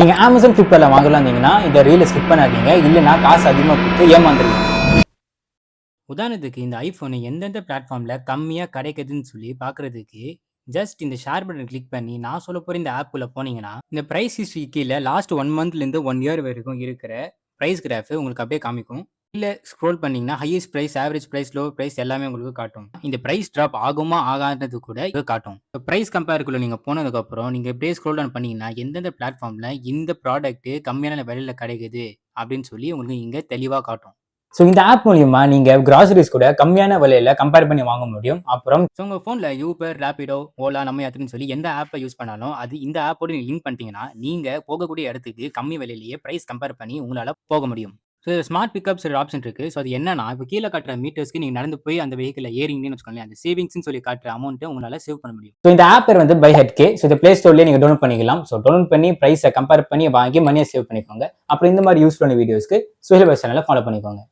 நீங்கள் அமேசான் ஃப்ளிப்கார்ட்டில் வாங்கலாம் இருந்தீங்கன்னா இந்த ரீலை ஸ்கிப் பண்ணாதீங்க, இல்லைனா காசு அதிகமாக கொடுத்து ஏமாந்துருவீங்க. உதாரணத்துக்கு இந்த ஐஃபோன் எந்தெந்த பிளாட்ஃபார்மில் கம்மியாக கிடைக்குதுன்னு சொல்லி பார்க்குறதுக்கு ஜஸ்ட் இந்த ஷேர் பட்டன் கிளிக் பண்ணி நான் சொல்ல போகிற இந்த ஆப்புக்குள்ளே போனீங்கன்னா இந்த ப்ரைஸ் ஹிஸ்ட்ரி கீழே லாஸ்ட் 1 மந்த்லேருந்து 1 இயர் வரைக்கும் இருக்கிற ப்ரைஸ் கிராஃப் உங்களுக்கு அப்படியே காமிக்கும். இல்ல ஸ்க்ரோல் பண்ணீங்கன்னா highest price, average price, low price எல்லாமே உங்களுக்கு காட்டும். இந்த பிரைஸ் டிராப் ஆகுமா ஆகாதது கூட இது காட்டும். பிரைஸ் கம்பேர்க்குள்ள நீங்க போனதுக்கு அப்புறம் நீங்க இப்படியே ஸ்க்ரோல் டவுன் பண்ணீங்கன்னா எந்தெந்த பிளாட்ஃபார்ம்ல இந்த ப்ராடக்ட் கம்மியான விலையில கிடைக்குது அப்படின்னு சொல்லி உங்களுக்கு இங்க தெளிவா காட்டும். ஸோ இந்த ஆப் மூலியமா நீங்க கிராசரிஸ் கூட கம்மியான விலையில கம்பேர் பண்ணி வாங்க முடியும். அப்புறம் உங்க போன்ல யூபர், ரேபிடோ, ஓலா, நம்ம யாத்திரைன்னு சொல்லி எந்த ஆப்பை யூஸ் பண்ணாலும் அது இந்த ஆப்போட லிங்க் பண்ணிட்டீங்கன்னா நீங்க போகக்கூடிய இடத்துக்கு கம்மி விலையிலேயே பிரைஸ் கம்பேர் பண்ணி உங்களால போக முடியும். ஸோ ஸ்மார்ட் பிக்கப்ஸ் ஒரு ஆப்ஷன் இருக்கு. ஸோ அது என்னன்னா, இப்போ கீழே காட்டுற மீட்டர்ஸ்க்கு நீங்க நடந்து போய் அந்த வெஹிக்கிள்ல ஏறிங்கன்னு வச்சுக்கோங்களேன், அந்த சேவிங்ஸ்ன்னு சொல்லி காட்டுற அமௌண்ட்டை உங்களால சேவ் பண்ண முடியும். ஸோ இந்த ஆப் பேர் வந்து பை ஹெட்கே. ஸோ இந்த பிளே ஸ்டோர்லேயே நீங்க டவுன்லோட் பண்ணிக்கலாம். ஸோ டவுன்லோட் பண்ணி பிரைஸை கம்பேர் பண்ணி வாங்கி மணியை சேவ் பண்ணிக்கோங்க. அப்புறம் இந்த மாதிரி யூஸ்ஃபுல்லான வீடியோஸ்க்கு சுஹேல் பாய் சேனலை ஃபாலோ பண்ணிக்கோங்க.